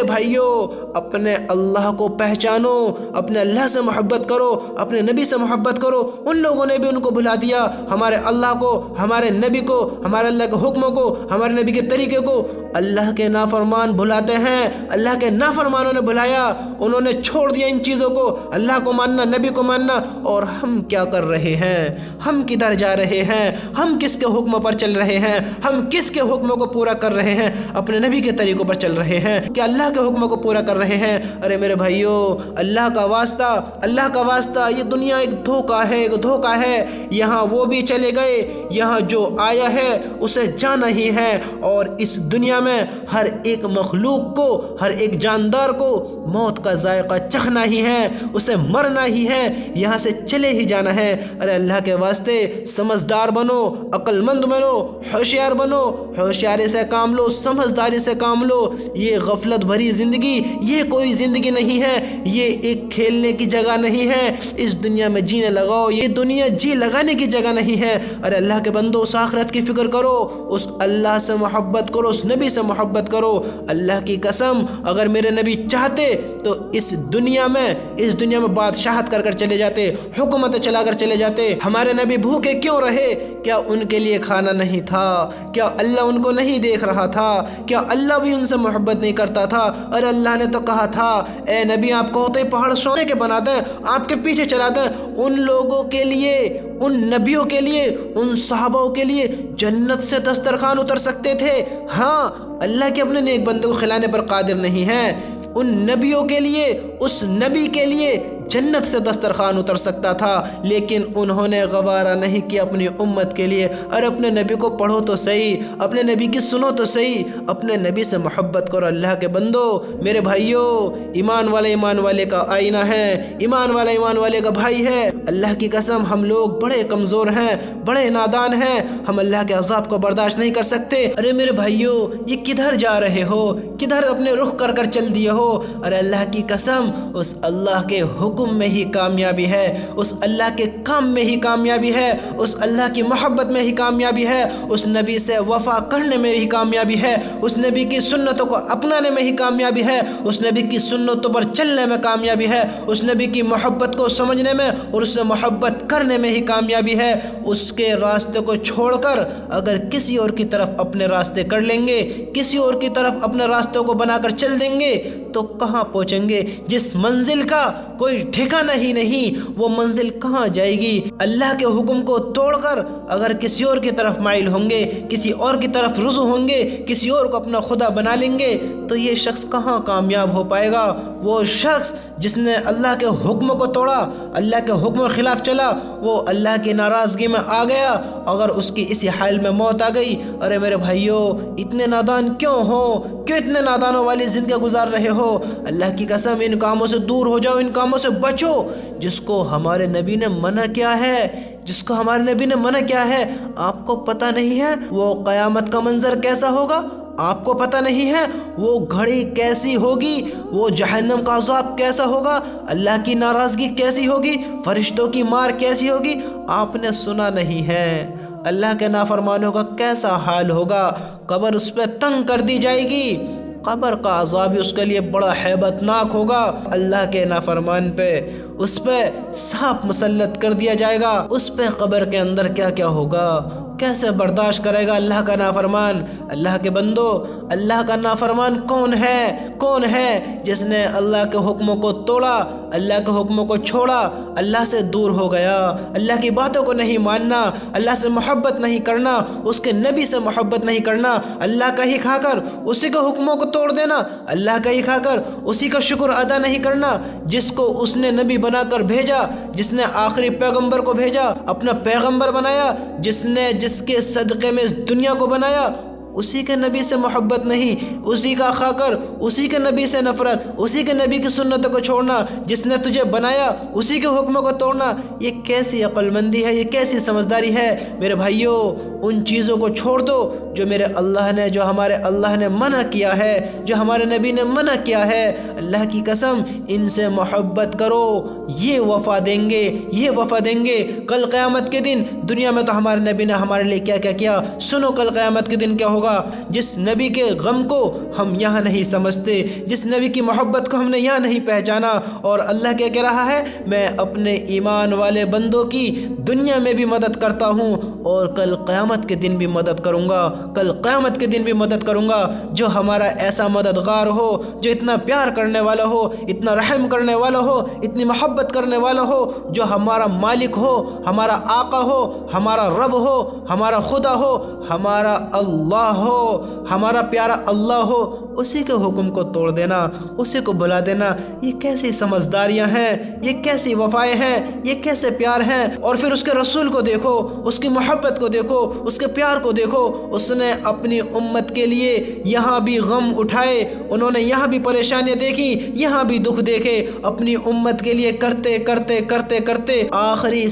بھائیوں، اپنے اللہ کو پہچانو، اپنے اللہ سے محبت کرو، اپنے نبی سے محبت کرو۔ ان لوگوں نے بھی ان کو بھلا دیا، ہمارے اللہ کو، ہمارے نبی کو، ہمارے اللہ کے حکموں کو، ہمارے نبی کے طریقے کو۔ اللہ کے نافرمان بھلاتے ہیں، اللہ کے نافرمانوں نے بھلایا، انہوں نے چھوڑ دیا ان چیزوں کو، اللہ کو ماننا، نبی کو ماننا۔ اور ہم کیا کر رہے ہیں؟ ہم کدھر جا رہے ہیں؟ ہم کس کے حکم پر چل رہے ہیں؟ ہم کس کے حکموں کو پورا کر رہے ہیں؟ اپنے نبی کے طریقوں پر چل رہے ہیں کہ اللہ کے حکموں کو پورا کر رہے ہیں؟ ارے میرے بھائیو، اللہ کا واسطہ، یہ دنیا ایک دھوکہ ہے۔ یہاں وہ بھی چلے گئے، یہاں جو آیا ہے اسے جانا ہی ہے، اور اس دنیا میں ہر ایک مخلوق کو، ہر ایک جاندار کو موت کا ذائقہ چکھنا ہی ہے، اسے مرنا ہی ہے، یہاں سے چلے ہی جانا ہے۔ ارے اللہ کے واسطے سمجھدار بنو، عقل مند بنو، ہوشیار بنو، ہوشیاری سے کام لو، سمجھداری سے کام لو۔ یہ غفلت بھری زندگی یہ کوئی زندگی نہیں ہے، یہ ایک کھیلنے کی جگہ نہیں ہے۔ اس دنیا میں جینے لگاؤ، یہ دنیا جی لگانے کی جگہ نہیں ہے۔ ارے اللہ کے بندو، اس آخرت کی فکر کرو، اس اللہ سے محبت کرو، اس نبی سے محبت کرو۔ اللہ کی قسم، اگر میرے نبی چاہتے تو اس دنیا میں بادشاہت کر چلے جاتے، حکومت چلا کر چلے جاتے۔ ہمارے نبی بھوکے کیوں رہے؟ کیا ان کے لیے کھانا نہیں تھا؟ کیا اللہ ان کو نہیں دیکھ رہا تھا؟ کیا اللہ بھی ان سے محبت نہیں کرتا تھا؟ ارے اللہ نے تو کہا تھا، اے نبی، آپ کو ہوتے پہاڑ سونے کے بنا دیں، آپ کے پیچھے چلا دیں۔ ان لوگوں کے لیے، ان نبیوں کے لیے، ان صحابوں کے لیے جنت سے دسترخوان اتر سکتے تھے۔ ہاں، اللہ کے اپنے نیک بندوں کو کھلانے پر قادر نہیں ہے۔ ان نبیوں کے لیے، اس نبی کے لیے جنت سے دسترخوان اتر سکتا تھا، لیکن انہوں نے گوارا نہیں کیا اپنی امت کے لیے۔ اور اپنے نبی کو پڑھو تو صحیح، اپنے نبی کی سنو تو صحیح، اپنے نبی سے محبت کرو۔ اللہ کے بندو، میرے بھائیوں، ایمان والے کا آئینہ ہے، ایمان والے کا بھائی ہے۔ اللہ کی قسم، ہم لوگ بڑے کمزور ہیں، بڑے نادان ہیں، ہم اللہ کے عذاب کو برداشت نہیں کر سکتے۔ ارے میرے بھائیوں، یہ کدھر جا رہے ہو؟ کدھر اپنے رخ کر چل دیے ہو؟ ارے اللہ کی قسم، اس اللہ کے حکم میں ہی کامیابی ہے، اس اللہ کے کام میں ہی کامیابی ہے، اس اللہ کی محبت میں ہی کامیابی ہے، اس نبی سے وفا کرنے میں ہی کامیابی ہے، اس نبی کی سنتوں کو اپنانے میں ہی کامیابی ہے، اس نبی کی سنتوں پر چلنے میں کامیابی ہے، اس نبی کی محبت کو سمجھنے میں اور اس سے محبت کرنے میں ہی کامیابی ہے۔ اس کے راستے کو چھوڑ کر اگر کسی اور کی طرف اپنے راستے کر لیں گے، کسی اور کی طرف اپنے راستوں کو بنا کر چل دیں گے تو کہاں پہنچیں گے؟ جس منزل کا کوئی ٹھکانہ ہی نہیں، وہ منزل کہاں جائے گی؟ اللہ کے حکم کو توڑ کر اگر کسی اور کی طرف مائل ہوں گے، کسی اور کی طرف رجوع ہوں گے، کسی اور کو اپنا خدا بنا لیں گے، تو یہ شخص کہاں کامیاب ہو پائے گا؟ وہ شخص جس نے اللہ کے حکم کو توڑا، اللہ کے حکم کے خلاف چلا، وہ اللہ کی ناراضگی میں آ گیا۔ اگر اس کی اسی حال میں موت آ گئی، ارے میرے بھائیوں، اتنے نادان کیوں ہو؟ کیوں اتنے نادانوں والی زندگی گزار رہے ہو؟ اللہ کی قسم، ان کاموں سے دور ہو جاؤ، ان کاموں سے بچو جس کو ہمارے نبی نے منع کیا ہے، جس کو ہمارے نبی نے منع کیا ہے۔ آپ کو پتہ نہیں ہے وہ قیامت کا منظر کیسا ہوگا؟ آپ کو پتہ نہیں ہے وہ گھڑی کیسی ہوگی؟ وہ جہنم کا عذاب کیسا ہوگا؟ اللہ کی ناراضگی کیسی ہوگی؟ فرشتوں کی مار کیسی ہوگی؟ آپ نے سنا نہیں ہے؟ اللہ کے نافرمانوں کا کیسا حال ہوگا؟ قبر اس پہ تنگ کر دی جائے گی، قبر کا عذاب اس کے لیے بڑا ہیبت ناک ہوگا۔ اللہ کے نافرمان پہ اس پہ سانپ مسلط کر دیا جائے گا، اس پہ قبر کے اندر کیا کیا ہوگا؟ کیسے برداشت کرے گا اللہ کا نافرمان؟ اللہ کے بندو، اللہ کا نافرمان کون ہے جس نے اللہ کے حکموں کو توڑا، اللہ کے حکموں کو چھوڑا، اللہ سے دور ہو گیا، اللہ کی باتوں کو نہیں ماننا، اللہ سے محبت نہیں کرنا، اس کے نبی سے محبت نہیں کرنا، اللہ کا ہی کھا کر اسی کے حکموں کو توڑ دینا، اللہ کا ہی کھا کر اسی کا شکر ادا نہیں کرنا جس کو اس نے نبی بنا کر بھیجا، جس نے آخری پیغمبر کو بھیجا، اپنا پیغمبر بنایا، جس کے صدقے میں اس دنیا کو بنایا، اسی کے نبی سے محبت نہیں، اسی کا کھا کر اسی کے نبی سے نفرت، اسی کے نبی کی سنتوں کو چھوڑنا، جس نے تجھے بنایا اسی کے حکموں کو توڑنا، یہ کیسی عقل مندی ہے؟ یہ کیسی سمجھداری ہے؟ میرے بھائیوں، ان چیزوں کو چھوڑ دو جو ہمارے اللہ نے منع کیا ہے، جو ہمارے نبی نے منع کیا ہے۔ اللہ کی قسم، ان سے محبت کرو، یہ وفا دیں گے کل قیامت کے دن۔ دنیا میں تو ہمارے نبی نے ہمارے لیے کیا کیا کیا، سنو کل قیامت کے دن کیا ہوگا۔ ہوگا جس نبی کے غم کو ہم یہاں نہیں سمجھتے، جس نبی کی محبت کو ہم نے یہاں نہیں پہچانا۔ اور اللہ کیا کہہ رہا ہے؟ میں اپنے ایمان والے بندوں کی دنیا میں بھی مدد کرتا ہوں اور کل قیامت کے دن بھی مدد کروں گا، کل قیامت کے دن بھی مدد کروں گا۔ جو ہمارا ایسا مددگار ہو، جو اتنا پیار کرنے والا ہو، اتنا رحم کرنے والا ہو، اتنی محبت کرنے والا ہو، جو ہمارا مالک ہو، ہمارا آقا ہو، ہمارا رب ہو، ہمارا خدا ہو، ہمارا اللہ ہو، ہمارا پیارا اللہ ہو، اسی کے حکم کو توڑ دینا، اسی کو بلا دینا، یہ کیسی سمجھداریاں ہیں، یہ کیسی وفائیں ہیں، یہ کیسے پیار ہیں۔ اور پھر اس کے رسول کو دیکھو، اس کی محبت کو دیکھو، اس کے پیار کو دیکھو۔ اس نے اپنی امت کے لیے یہاں بھی غم اٹھائے، انہوں نے یہاں بھی پریشانیاں دیکھی، یہاں بھی دکھ دیکھے، اپنی امت کے لیے کرتے کرتے کرتے کرتے آخری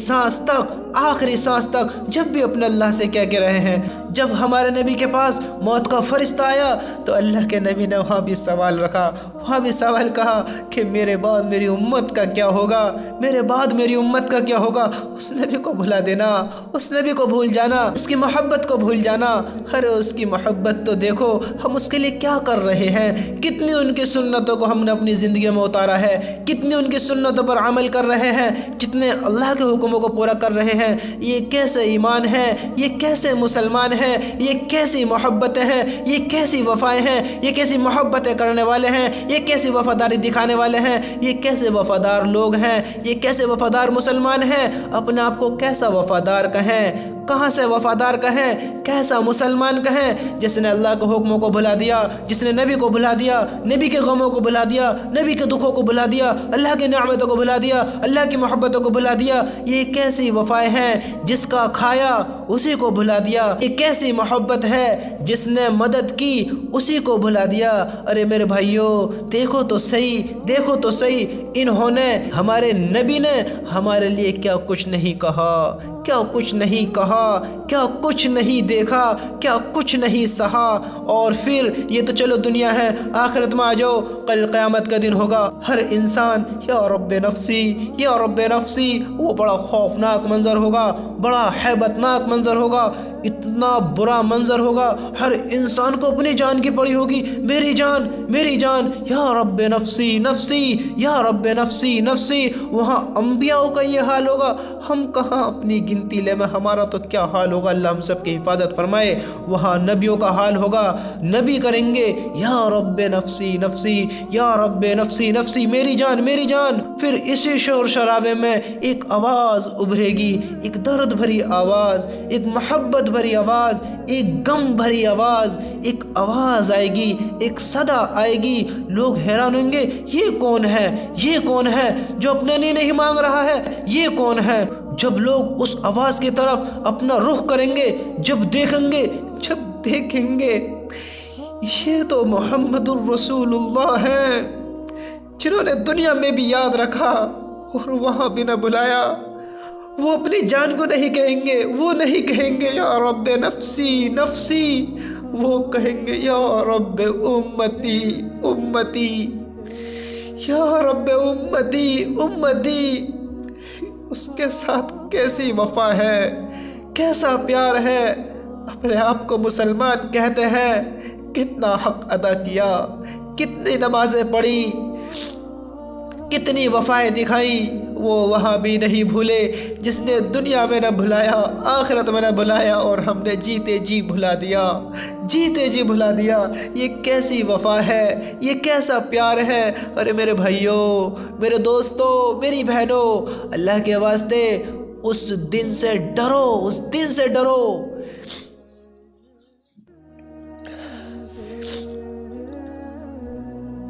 سانس تک جب بھی اپنے اللہ سے کیا کہہ رہے ہیں۔ جب ہمارے نبی کے پاس موت کا فرشتہ آیا تو اللہ کے نبی نے وہاں بھی سوال رکھا، وہاں بھی سوال کہا کہ میرے بعد میری امت کا کیا ہوگا، میرے بعد میری امت کا کیا ہوگا۔ اس نبی کو بھلا دینا، اس نبی کو بھول جانا، اس کی محبت کو بھول جانا۔ ارے اس کی محبت تو دیکھو ہم اس کے لیے کیا کر رہے ہیں، کتنی ان کی سنتوں کو ہم نے اپنی زندگی میں اتارا ہے، کتنی ان کی سنتوں پر عمل کر رہے ہیں، کتنے اللہ کے حکموں کو پورا کر رہے ہیں۔ یہ کیسے ایمان ہے، یہ کیسے مسلمان ہیں، یہ کیسی محبتیں ہیں، یہ کیسی وفائیں ہیں، یہ کیسی محبتیں کرنے والے ہیں، یہ کیسی وفاداری دکھانے والے ہیں، یہ کیسے وفادار لوگ ہیں، یہ کیسے وفادار مسلمان ہیں۔ اپنے آپ کو کیسا وفادار کہیں، کہاں سے وفادار کہیں، کیسا مسلمان کہیں، جس نے اللہ کے حکموں کو بھلا دیا، جس نے نبی کو بھلا دیا، نبی کے غموں کو بھلا دیا، نبی کے دکھوں کو بھلا دیا، اللہ کی نعمتوں کو بھلا دیا، اللہ کی محبتوں کو بھلا دیا۔ یہ کیسی وفائیں ہیں، جس کا کھایا اسی کو بھلا دیا۔ یہ کیسی محبت ہے، جس نے مدد کی اسی کو بھلا دیا۔ ارے میرے بھائیوں دیکھو تو صحیح، دیکھو تو صحیح، انہوں نے، ہمارے نبی نے ہمارے لیے کیا کچھ نہیں کہا، کیا کچھ نہیں کہا، کیا کچھ نہیں دیکھا، کیا کچھ نہیں سہا۔ اور پھر یہ تو چلو دنیا ہے، آخرت میں آ جاؤ، کل قیامت کا دن ہوگا، ہر انسان یا رب نفسی یا رب نفسی، وہ بڑا خوفناک منظر ہوگا، بڑا ہیبت ناک منظر ہوگا، اتنا برا منظر ہوگا، ہر انسان کو اپنی جان کی پڑی ہوگی، میری جان میری جان، یا رب نفسی نفسی یا رب نفسی نفسی۔ وہاں انبیاء کا یہ حال ہوگا، ہم کہاں اپنی گنتی لے میں، ہمارا تو کیا حال ہوگا، اللہ ہم سب کی حفاظت فرمائے۔ وہاں نبیوں کا حال ہوگا، نبی کریں گے یا رب نفسی نفسی یا رب نفسی نفسی، میری جان میری جان۔ پھر اسی شور شرابے میں ایک آواز ابھرے گی، ایک درد بھری آواز، ایک محبت بھری آواز، ایک غم بھری آواز، ایک آواز آئے گی، ایک صدا آئے گی۔ لوگ حیران ہوں گے، یہ کون ہے، یہ کون ہے جو اپنے لیے نہیں مانگ رہا ہے، یہ کون ہے۔ جب لوگ اس آواز کی طرف اپنا رخ کریں گے، جب دیکھیں گے یہ تو محمد الرسول اللہ ہیں، جنہوں نے دنیا میں بھی یاد رکھا اور وہاں بھی نہ بلایا۔ وہ اپنی جان کو نہیں کہیں گے، وہ نہیں کہیں گے یا رب نفسی نفسی، وہ کہیں گے یا رب امتی امتی، یا رب امتی امتی۔ اس کے ساتھ کیسی وفا ہے، کیسا پیار ہے، اپنے آپ کو مسلمان کہتے ہیں، کتنا حق ادا کیا، کتنی نمازیں پڑھی، کتنی وفائیں دکھائیں، وہ وہاں بھی نہیں بھولے، جس نے دنیا میں نہ بھلایا، آخرت میں نہ بھلایا، اور ہم نے جیتے جی بھلا دیا، جیتے جی بھلا دیا۔ یہ کیسی وفا ہے، یہ کیسا پیار ہے۔ ارے میرے بھائیوں، میرے دوستوں، میری بہنوں، اللہ کے واسطے اس دن سے ڈرو، اس دن سے ڈرو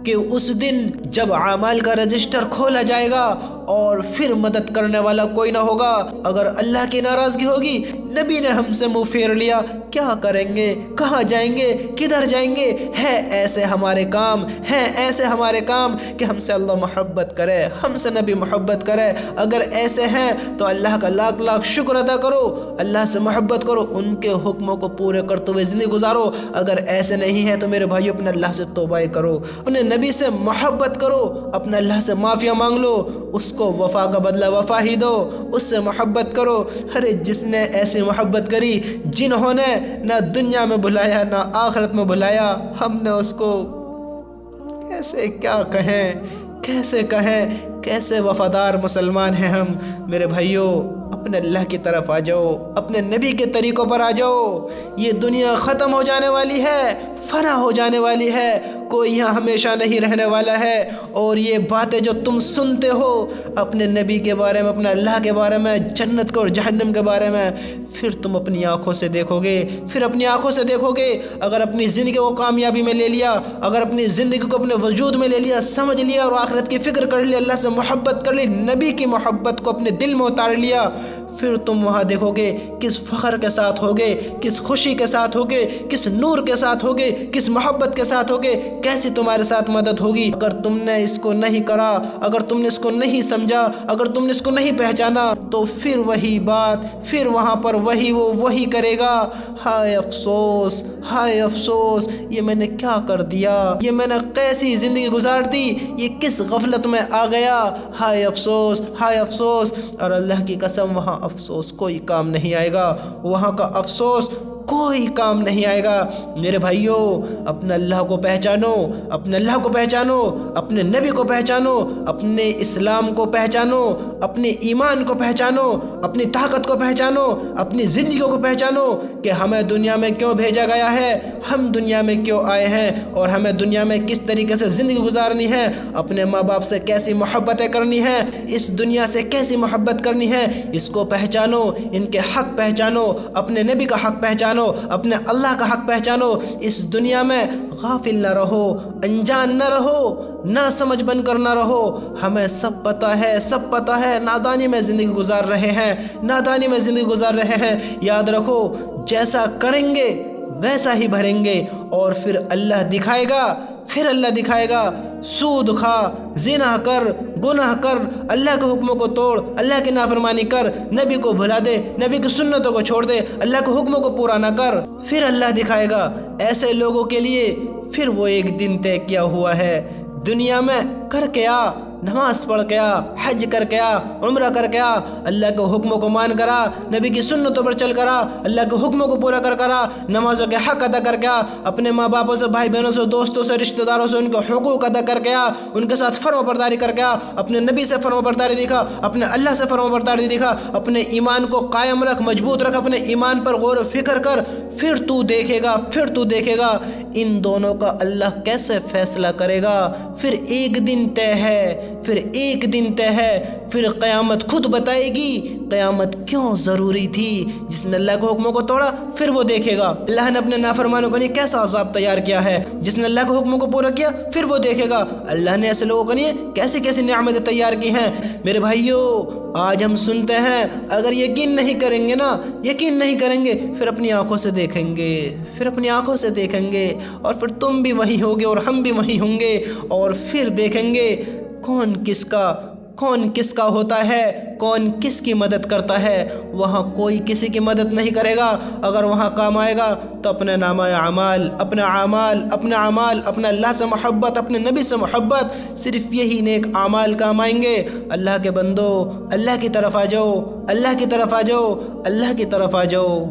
کہ اس دن جب اعمال کا رجسٹر کھولا جائے گا اور پھر مدد کرنے والا کوئی نہ ہوگا۔ اگر اللہ کی ناراضگی ہوگی، نبی نے ہم سے منہ پھیر لیا، کیا کریں گے، کہاں جائیں گے، کدھر جائیں گے؟ ہے ایسے ہمارے کام، ہے ایسے ہمارے کام کہ ہم سے اللہ محبت کرے، ہم سے نبی محبت کرے۔ اگر ایسے ہیں تو اللہ کا لاکھ لاکھ شکر ادا کرو، اللہ سے محبت کرو، ان کے حکموں کو پورے کرتے ہوئے زندگی گزارو۔ اگر ایسے نہیں ہیں تو میرے بھائیو اپنے اللہ سے توبہ کرو، اپنے نبی سے محبت کرو، اپنے اللہ سے معافیا مانگ لو، اس کو وفا کا بدلہ وفا ہی دو، اس سے محبت کرو۔ ارے جس نے ایسے ایسی محبت کری جنہوں نے نہ دنیا میں بلایا نہ آخرت میں بلایا. ہم نے اس کو کیسے کیا کہیں، کیسے کہیں، کیسے وفادار مسلمان ہیں ہم. میرے بھائیوں، اپنے اللہ کی طرف آ جاؤ، اپنے نبی کے طریقوں پر آ جاؤ. یہ دنیا ختم ہو جانے والی ہے، فنا ہو جانے والی ہے، کوئی یہاں ہمیشہ نہیں رہنے والا ہے. اور یہ باتیں جو تم سنتے ہو اپنے نبی کے بارے میں، اپنے اللہ کے بارے میں، جنت کو اور جہنم کے بارے میں، پھر تم اپنی آنکھوں سے دیکھو گے، پھر اپنی آنکھوں سے دیکھو گے. اگر اپنی زندگی کو کامیابی میں لے لیا، اگر اپنی زندگی کو اپنے وجود میں لے لیا، سمجھ لیا اور آخرت کی فکر کر لی، اللہ سے محبت کر لی، نبی کی محبت کو اپنے دل میں اتار لیا، پھر تم وہاں دیکھو گے کس فخر کے ساتھ ہوگے، کس خوشی کے ساتھ ہوگے، کس نور کے ساتھ ہوگے، کس محبت کے ساتھ ہوگے، کیسی تمہارے ساتھ مدد ہوگی. اگر تم نے اس کو نہیں کرا، اگر تم نے اس کو نہیں سمجھا، اگر تم نے اس کو نہیں پہچانا، تو پھر وہی بات، پھر وہاں پر وہی کرے گا. ہائے افسوس، ہائے افسوس، یہ میں نے کیا کر دیا، یہ میں نے کیسی زندگی گزار دی، یہ کس غفلت میں آ گیا. ہائے افسوس، ہائے افسوس. اور اللہ کی قسم وہاں افسوس کوئی کام نہیں آئے گا، وہاں کا افسوس کوئی کام نہیں آئے گا. میرے بھائیوں، اپنے اللہ کو پہچانو، اپنے اللہ کو پہچانو، اپنے نبی کو پہچانو، اپنے اسلام کو پہچانو، اپنے ایمان کو پہچانو، اپنی طاقت کو پہچانو، اپنی زندگیوں کو پہچانو کہ ہمیں دنیا میں کیوں بھیجا گیا ہے، ہم دنیا میں کیوں آئے ہیں، اور ہمیں دنیا میں کس طریقے سے زندگی گزارنی ہے، اپنے ماں باپ سے کیسی محبتیں کرنی ہیں، اس دنیا سے کیسی محبت کرنی ہے. اس کو پہچانو، ان کے حق پہچانو، اپنے نبی کا حق پہچانو، اپنے اللہ کا حق پہچانو. اس دنیا میں غافل نہ رہو، انجان نہ رہو، نہ سمجھ بن کر نہ رہو. ہمیں سب پتہ ہے، سب پتہ ہے، نادانی میں زندگی گزار رہے ہیں، نادانی میں زندگی گزار رہے ہیں. یاد رکھو، جیسا کریں گے ویسا ہی بھریں گے. اور پھر اللہ دکھائے گا، پھر اللہ دکھائے گا. سود کھا، زنا کر، گناہ کر، اللہ کے حکموں کو توڑ، اللہ کی نافرمانی کر، نبی کو بھلا دے، نبی کی سنتوں کو چھوڑ دے، اللہ کے حکموں کو پورا نہ کر، پھر اللہ دکھائے گا. ایسے لوگوں کے لیے پھر وہ ایک دن طے کیا ہوا ہے. دنیا میں کر کے آ، نماز پڑھ کے آ، حج کر کے آ، عمرہ کر کے آ، اللہ کے حکموں کو مان کر آ، نبی کی سنتوں پر چل کر آ، اللہ کے حکموں کو پورا کر آ، نمازوں کے حق ادا کر کے آ، اپنے ماں باپوں سے، بھائی بہنوں سے، دوستوں سے، رشتہ داروں سے ان کے حقوق ادا کر کے آ، ان کے ساتھ فرما برداری کر کے آ، اپنے نبی سے فرما برداری دکھا، اپنے اللہ سے فرما برداری دکھا، اپنے ایمان کو قائم رکھ، مضبوط رکھ، اپنے ایمان پر غور و فکر کر. پھر تو دیکھے گا، پھر تو دیکھے گا ان دونوں کا اللہ کیسے فیصلہ کرے گا. پھر ایک دن طے ہے، پھر ایک دن طے ہے، پھر قیامت خود بتائے گی قیامت کیوں ضروری تھی. جس نے اللہ کے حکموں کو توڑا پھر وہ دیکھے گا اللہ نے اپنے نافرمانوں کو نہیں کیسا عذاب تیار کیا ہے. جس نے اللہ کے حکموں کو پورا کیا پھر وہ دیکھے گا اللہ نے ایسے لوگوں کو نہیں کیسی کیسی نعمتیں تیار کی ہیں. میرے بھائیوں، آج ہم سنتے ہیں، اگر یقین نہیں کریں گے نا، یقین نہیں کریں گے، پھر اپنی آنکھوں سے دیکھیں گے، پھر اپنی آنکھوں سے دیکھیں گے، اور پھر تم بھی وہی ہوگے اور ہم بھی وہی ہوں گے. اور پھر دیکھیں گے کون کس کا ہوتا ہے، کون کس کی مدد کرتا ہے. وہاں کوئی کسی کی مدد نہیں کرے گا. اگر وہاں کام آئے گا تو اپنے نامہ اعمال، اپنے اعمال، اپنے اللہ سے محبت، اپنے نبی سے محبت، صرف یہی نیک اعمال کام آئیں گے. اللہ کے بندو، اللہ کی طرف آ جاؤ، اللہ کی طرف آ جاؤ، اللہ کی طرف آ جاؤ.